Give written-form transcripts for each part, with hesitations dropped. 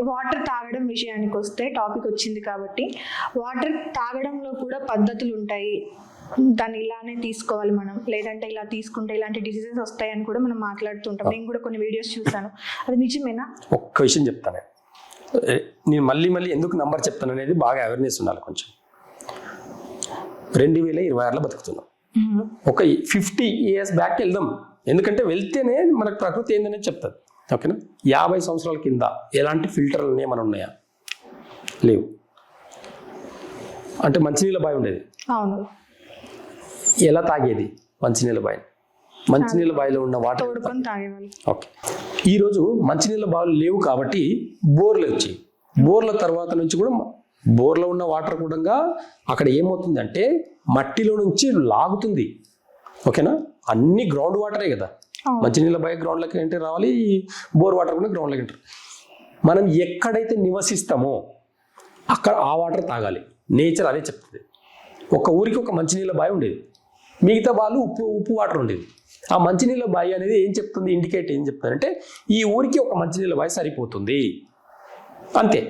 Water తాగడం విషయానికి వస్తే టాపిక్ వచ్చింది కాబట్టి, వాటర్ తాగడంలో కూడా పద్ధతులు ఉంటాయి, దాన్ని ఇలానే తీసుకోవాలి మనం, లేదంటే ఇలా తీసుకుంటే ఇలాంటి డిసీజెస్ వస్తాయని కూడా మనం మాట్లాడుతుంటాం. నేను కూడా కొన్ని వీడియోస్ చూసాను, అది నిజమేనా? ఒక్క విషయం చెప్తాను నేను, మళ్ళీ ఎందుకు నంబర్ చెప్తాను అనేది బాగా అవేర్నెస్ ఉండాలి కొంచెం. 2026లో బతుకుతున్నాం. ఒక 50 years బ్యాక్ వెళ్దాం, ఎందుకంటే వెళ్తేనే మనకు ప్రకృతి ఏందనేది చెప్తుంది. ఓకేనా? 50 సంవత్సరాల కింద ఎలాంటి ఫిల్టర్లు ఏమైనా ఉన్నాయా? లేవు. అంటే మంచినీళ్ళ బావి ఉండేది. అవును. ఎలా తాగేది మంచినీళ్ళ బావి? మంచినీళ్ళ బావిలో ఉన్న వాటర్ తోడుకొని తాగేవాళ్ళు. ఓకే. ఈరోజు మంచినీళ్ళ బావులు లేవు కాబట్టి బోర్లు వచ్చాయి. బోర్ల తర్వాత నుంచి కూడా బోర్లో ఉన్న వాటర్ కూడా అక్కడ ఏమవుతుందంటే మట్టిలో నుంచి లాగుతుంది. ఓకేనా? అన్ని గ్రౌండ్ వాటరే కదా. మంచినీళ్ళ బావి గ్రౌండ్లోకి ఎంటర్ రావాలి, బోర్ వాటర్ కూడా గ్రౌండ్లోకి ఎంటర్. మనం ఎక్కడైతే నివసిస్తామో అక్కడ ఆ వాటర్ తాగాలి. నేచర్ అదే చెప్తుంది. ఒక ఊరికి ఒక మంచినీళ్ళ బావి ఉండేది, మిగతా వాళ్ళు ఉప్పు వాటర్ ఉండేది. ఆ మంచినీళ్ళ బావి అనేది ఏం చెప్తుంది, ఇండికేట్ ఏం చెప్తుందంటే ఈ ఊరికి ఒక మంచినీళ్ళ బావి సరిపోతుంది అంతే.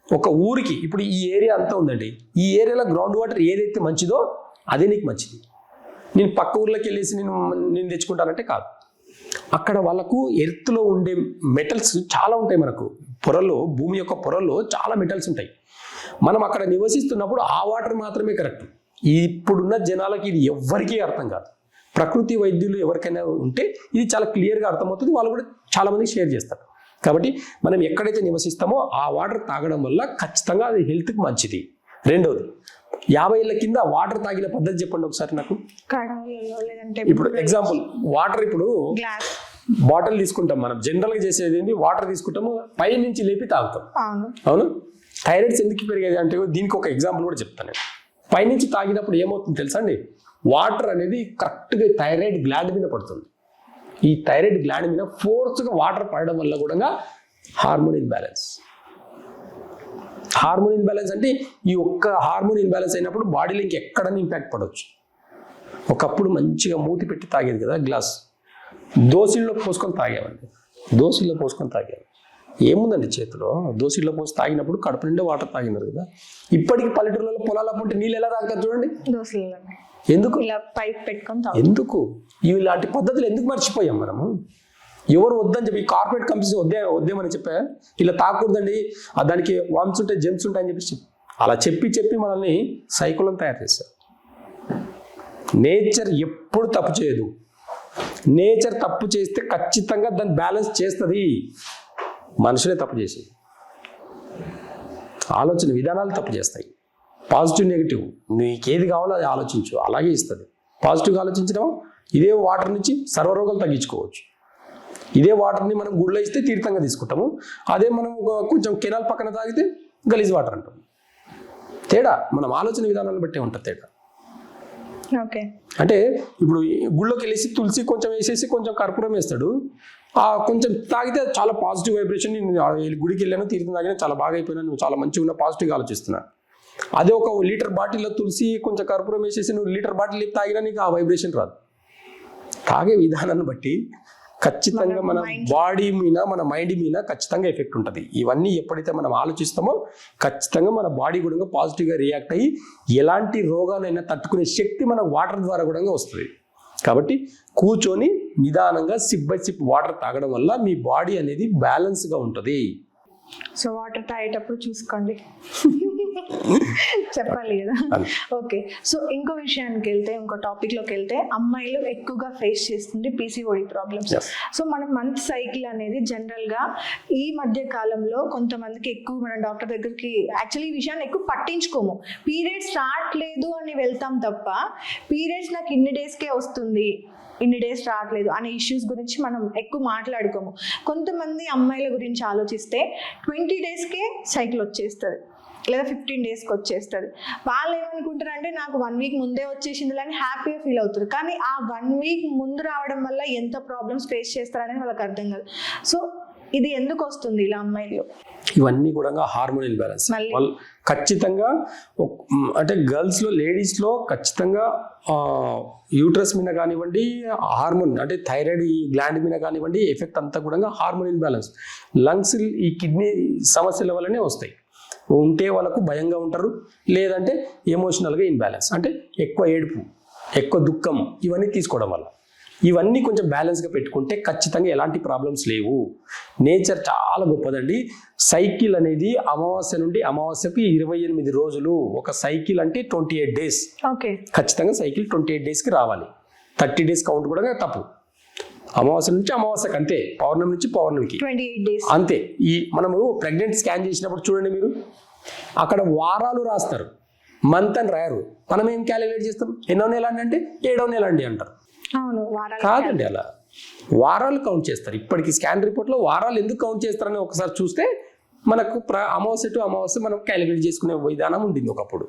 ఒక ఊరికి ఇప్పుడు ఈ ఏరియా అంతా ఉందండి, ఈ ఏరియాలో గ్రౌండ్ వాటర్ ఏదైతే మంచిదో అదే నీకు మంచిది. నేను పక్క ఊర్లోకి వెళ్ళేసి నేను తెచ్చుకుంటానంటే కాదు. అక్కడ వాళ్ళకు ఎర్త్లో ఉండే మెటల్స్ చాలా ఉంటాయి. మనకు పొరల్లో, భూమి యొక్క పొరల్లో చాలా మెటల్స్ ఉంటాయి. మనం అక్కడ నివసిస్తున్నప్పుడు ఆ వాటర్ మాత్రమే కరెక్ట్. ఇప్పుడున్న జనాలకి ఇది ఎవ్వరికీ అర్థం కాదు. ప్రకృతి వైద్యులు ఎవరికైనా ఉంటే ఇది చాలా క్లియర్గా అర్థమవుతుంది, వాళ్ళు కూడా చాలామంది షేర్ చేస్తారు. కాబట్టి మనం ఎక్కడైతే నివసిస్తామో ఆ వాటర్ తాగడం వల్ల ఖచ్చితంగా అది హెల్త్కి మంచిది. రెండవది, 50 ఏళ్ళ కింద వాటర్ తాగిన పద్ధతి చెప్పండి ఒకసారి నాకు. ఇప్పుడు ఎగ్జాంపుల్, వాటర్ ఇప్పుడు బాటిల్ తీసుకుంటాం మనం, జనరల్గా చేసేది ఏంటి, వాటర్ తీసుకుంటాము, పై నుంచి లేపి తాగుతాం. అవును. థైరాయిడ్స్ ఎందుకు పెరిగేది అంటే దీనికి ఒక ఎగ్జాంపుల్ కూడా చెప్తాను నేను. పైనుంచి తాగినప్పుడు ఏమవుతుంది తెలుసా అండి, వాటర్ అనేది కరెక్ట్గా థైరాయిడ్ గ్లాండ్ మీద పడుతుంది. ఈ థైరాయిడ్ గ్లాండ్ మీద ఫోర్స్గా వాటర్ పడడం వల్ల కూడా హార్మోన్ ఇన్బ్యాలెన్స్. హార్మోన్ ఇన్బ్యాలెన్స్ అంటే ఈ ఒక్క హార్మోన్ ఇన్బ్యాలెన్స్ అయినప్పుడు బాడీలో ఇంకెక్కడన్నా ఇంపాక్ట్ పడవచ్చు. ఒకప్పుడు మంచిగా మూతి పెట్టి తాగేది కదా గ్లాస్, దోసిల్లో పోసుకొని తాగేవండి. దోసిల్లో పోసుకొని తాగేవి. ఏముందండి చేతిలో, దోసిల్లో పోసి తాగినప్పుడు కడుపు నిండా వాటర్ తాగినారు కదా. ఇప్పటికి పల్లెటూరులలో పొలాల పుంటే నీళ్ళు ఎలా తాగుతారు చూడండి. ఎందుకు? పైప్ పెట్టుకొని. ఎందుకు? ఇలాంటి పద్ధతులు ఎందుకు మర్చిపోయాం మనము? ఎవరు వద్దని చెప్పి, కార్పొరేట్ కంపెనీస్ వద్దేమని చెప్పా, ఇలా తాగకూడదండి, దానికి వామ్స్ ఉంటాయి, జెమ్స్ ఉంటాయని చెప్పి అలా చెప్పి మనల్ని సైకోలను తయారు చేస్తారు. నేచర్ ఎప్పుడు తప్పు చేయదు. నేచర్ తప్పు చేస్తే ఖచ్చితంగా దాన్ని బ్యాలెన్స్ చేస్తుంది. మనుషులే తప్పు చేసేది. ఆలోచన విధానాలు తప్పు చేస్తాయి. పాజిటివ్ నెగిటివ్ నీకేది కావాలో అది ఆలోచించు, అలాగే ఇస్తుంది. పాజిటివ్గా ఆలోచించడం, ఇదే వాటర్ నుంచి సర్వరోగాలు తగ్గించుకోవచ్చు. ఇదే వాటర్ని మనం గుళ్ళో ఇస్తే తీర్థంగా తీసుకుంటాము, అదే మనం కొంచెం కెనాల్ పక్కన తాగితే గలీజ్ వాటర్ అంటాం. తేడా మనం ఆలోచన విధానాలను బట్టే ఉంటుంది తేడా. ఓకే. అంటే ఇప్పుడు గుళ్ళోకి వెళ్ళేసి తులసి కొంచెం వేసేసి కొంచెం కర్పూరం వేస్తాడు, కొంచెం తాగితే చాలా పాజిటివ్ వైబ్రేషన్. నేను గుడికి వెళ్ళాను, తీర్థం తాగినా చాలా బాగా అయిపోయినా, నువ్వు చాలా మంచిగా ఉన్న, పాజిటివ్గా ఆలోచిస్తున్నా. అదే ఒక లీటర్ బాటిల్లో తులసి కొంచెం కర్పూరం వేసేసి నువ్వు లీటర్ బాటిల్ తాగినా నీకు ఆ వైబ్రేషన్ రాదు. తాగే విధానాన్ని బట్టి ఖచ్చితంగా మన బాడీ మీద, మన మైండ్ మీద ఖచ్చితంగా ఎఫెక్ట్ ఉంటుంది. ఇవన్నీ ఎప్పుడైతే మనం ఆలోచిస్తామో ఖచ్చితంగా మన బాడీ కూడా పాజిటివ్గా రియాక్ట్ అయ్యి ఎలాంటి రోగాలైనా తట్టుకునే శక్తి మన వాటర్ ద్వారా కూడా వస్తుంది. కాబట్టి కూర్చొని నిదానంగా సిప్ బై సిప్ వాటర్ తాగడం వల్ల మీ బాడీ అనేది బ్యాలెన్స్గా ఉంటుంది. సో వాటర్ తాగేటప్పుడు చూసుకోండి, చెప్పాలి కదా. ఓకే. సో ఇంకో విషయానికి వెళ్తే, ఇంకో టాపిక్లోకి వెళ్తే, అమ్మాయిలు ఎక్కువగా ఫేస్ చేస్తుంది పీసీఓడి ప్రాబ్లమ్స్. సో మన మంత్ సైకిల్ అనేది జనరల్గా ఈ మధ్య కాలంలో కొంతమందికి ఎక్కువ, మన డాక్టర్ దగ్గరికి యాక్చువల్లీ ఈ విషయాన్ని ఎక్కువ పట్టించుకోము. పీరియడ్స్ రావట్లేదు అని వెళ్తాం తప్ప, పీరియడ్స్ నాకు ఇన్ని డేస్కే వస్తుంది, ఇన్ని డేస్ రావట్లేదు అనే ఇష్యూస్ గురించి మనం ఎక్కువ మాట్లాడుకోము. కొంతమంది అమ్మాయిల గురించి ఆలోచిస్తే 20 డేస్కే సైకిల్ వచ్చేస్తుంది, లేదా 15 డేస్కి వచ్చేస్తుంది. వాళ్ళు ఏమనుకుంటారంటే నాకు 1 వీక్ ముందే వచ్చేసింది అని హ్యాపీగా ఫీల్ అవుతారు. కానీ ఆ 1 వీక్ ముందు రావడం వల్ల ఎంత ప్రాబ్లమ్స్ ఫేస్ చేస్తారనేది వాళ్ళకి అర్థం కాదు. సో ఇది ఎందుకు వస్తుంది ఇలా అమ్మాయిలు? ఇవన్నీ కూడా హార్మోన్ ఇన్బ్యాలెన్స్. వాళ్ళు ఖచ్చితంగా అంటే గర్ల్స్లో లేడీస్లో ఖచ్చితంగా యూట్రస్ మీద కానివ్వండి, హార్మోన్ అంటే థైరాయిడ్ గ్లాండ్ మీద కానివ్వండి, ఎఫెక్ట్ అంతా కూడా హార్మోన్ ఇన్బ్యాలెన్స్. లంగ్స్ ఈ కిడ్నీ సమస్యల వల్లనే వస్తాయి. ఉంటే వాళ్ళకు భయంగా ఉంటారు, లేదంటే ఎమోషనల్గా ఇన్బ్యాలెన్స్ అంటే ఎక్కువ ఏడుపు, ఎక్కువ దుఃఖం, ఇవన్నీ తీసుకోవడం వల్ల. ఇవన్నీ కొంచెం బ్యాలెన్స్గా పెట్టుకుంటే ఖచ్చితంగా ఎలాంటి ప్రాబ్లమ్స్ లేవు. నేచర్ చాలా గొప్పదండి. సైకిల్ అనేది అమావాస్య నుండి అమావాస్యకు 28 రోజులు. ఒక సైకిల్ అంటే 28 డేస్. ఓకే, ఖచ్చితంగా సైకిల్ 28 డేస్కి రావాలి. 30 డేస్ కౌంట్ కూడా తప్పు. అమావాస్య నుంచి అమావాస్యకు అంతే, పౌర్ణమి నుంచి పౌర్ణమికి 28 days అంతే. ఈ మనము ప్రెగ్నెంట్ స్కాన్ చేసినప్పుడు చూడండి మీరు, అక్కడ వారాలు రాస్తారు, మంత్ అని రాయరు. మనం ఏం క్యాలిక్యులేట్ చేస్తాం, ఎన్నో నెల అంటే 7వ నెల అండి అంటారు. అవును, వారాలు కాదండి, అలా వారాలు కౌంట్ చేస్తారు. ఇప్పటికి స్కాన్ రిపోర్ట్లో వారాలు ఎందుకు కౌంట్ చేస్తారని ఒకసారి చూస్తే మనకు అమావాస్య టు అమావాస్య మనం క్యాలిక్యులేట్ చేసుకునే విధానం ఉండింది ఒకప్పుడు.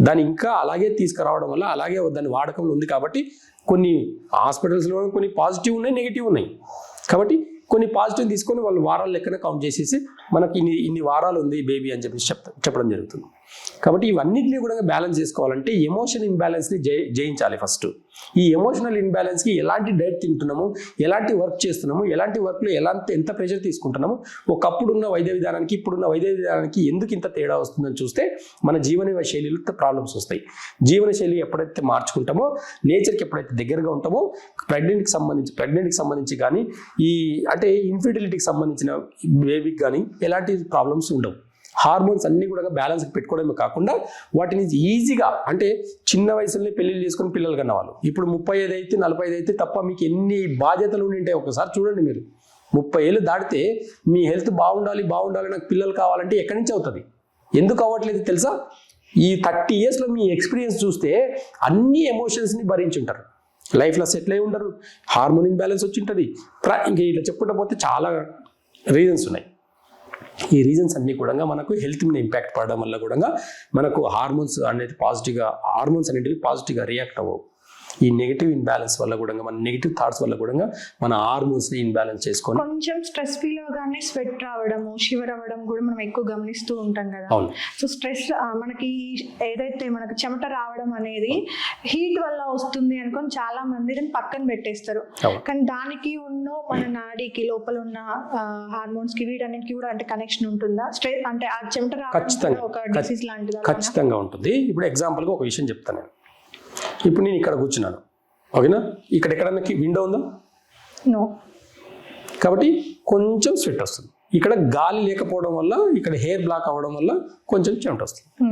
దాన్ని ఇంకా అలాగే తీసుకురావడం వల్ల అలాగే దాని వాడకంలో ఉంది. కాబట్టి కొన్ని హాస్పిటల్స్లో కొన్ని పాజిటివ్ ఉన్నాయి, నెగిటివ్ ఉన్నాయి. కాబట్టి కొన్ని పాజిటివ్ తీసుకొని వాళ్ళు వారాల లెక్కన కౌంట్ చేసేసి మనకి ఇన్ని వారాలు ఉంది బేబీ అని చెప్పి చెప్పడం జరుగుతుంది. కాబట్టి ఇవన్నిటిని కూడా బ్యాలెన్స్ చేసుకోవాలంటే ఎమోషన్ ఇన్బ్యాలెన్స్ని జయించాలి ఫస్ట్. ఈ ఎమోషనల్ ఇన్బ్యాలెన్స్కి ఎలాంటి డైట్ తింటున్నాము, ఎలాంటి వర్క్ చేస్తున్నాము, ఎలాంటి వర్క్లో ఎంత ప్రెషర్ తీసుకుంటున్నాము, ఒకప్పుడున్న వైద్య విధానానికి ఇప్పుడున్న వైద్య విధానానికి ఎందుకు ఇంత తేడా వస్తుందని చూస్తే మన జీవన శైలిలో ప్రాబ్లమ్స్ వస్తాయి. జీవన శైలి ఎప్పుడైతే మార్చుకుంటామో, నేచర్కి ఎప్పుడైతే దగ్గరగా ఉంటామో, ప్రెగ్నెంట్కి సంబంధించి కానీ ఈ అంటే ఇన్ఫర్టిలిటీకి సంబంధించిన బేబీకి కానీ ఎలాంటి ప్రాబ్లమ్స్ ఉండవు. హార్మోన్స్ అన్ని కూడా బ్యాలెన్స్ పెట్టుకోవడమే కాకుండా వాటిని ఈజీగా అంటే చిన్న వయసులోనే పెళ్లిళ్ళు చేసుకొని పిల్లలు కన్న వాళ్ళు ఇప్పుడు 35 అయితే 45 అయితే తప్ప మీకు ఎన్ని బాధ్యతలు ఉండింటాయి ఒకసారి చూడండి. మీరు 30 ఏళ్ళు దాటితే మీ హెల్త్ బాగుండాలి నాకు పిల్లలు కావాలంటే ఎక్కడి నుంచి అవుతుంది? ఎందుకు అవ్వట్లేదు తెలుసా? ఈ 30 yearsలో మీ ఎక్స్పీరియన్స్ చూస్తే అన్ని ఎమోషన్స్ని భరించి ఉంటారు, లైఫ్లో సెటిల్ అయి ఉండరు, హార్మోన్ ఇన్బ్యాలెన్స్ వచ్చి ఉంటుంది. ఇంకా ఇట్లా చెప్పుకుంటూ పోతే చాలా రీజన్స్ ఉన్నాయి. ఈ రీజన్స్ అన్ని కూడా మనకు హెల్త్ మీద ఇంపాక్ట్ పడడం వల్ల కూడా మనకు హార్మోన్స్ అనేది హార్మోన్స్ అనేటివి పాజిటివ్గా రియాక్ట్ అవ్వవు. ఈ నెగిటివ్ ఇన్బ్యాలెన్స్ వల్ల కూడా మన నెగిటివ్ థాట్స్ వల్ల కూడా మన హార్మోన్స్ని ఇన్బ్యాలెన్స్ చేసుకొని కొంచెం స్ట్రెస్ ఫీల్ అవగానే స్వెట్ రావడము, షివర్ అవ్వడం కూడా మనం ఎక్కువ గమనిస్తూ ఉంటాం కదా. సో స్ట్రెస్ మనకి ఏదైతే మనకు చెమట రావడం అనేది హీట్ వల్ల వస్తుంది అనుకొని చాలా మంది దాన్ని పక్కన పెట్టేస్తారు. కానీ దానికి మన నాడీకి లోపల ఉన్న హార్మోన్స్ కి వీటన్నిటికి కూడా అంటే కనెక్షన్ ఉంటుందా? స్ట్రెస్ అంటే ఆ చెమట రావడం ఒక డిసీజ్ లాంటిదా? ఖచ్చితంగా ఉంటుంది. ఇప్పుడు ఎగ్జాంపుల్గా ఒక విషయం చెప్తాను నేను. ఇప్పుడు నేను ఇక్కడ కూర్చున్నాను, ఓకేనా? ఇక్కడ ఎక్కడన్నా విండో ఉందా? నో. కాబట్టి కొంచెం స్వెట్ వస్తుంది. ఇక్కడ గాలి లేకపోవడం వల్ల, ఇక్కడ హెయిర్ బ్లాక్ అవ్వడం వల్ల కొంచెం చెమట వస్తుంది.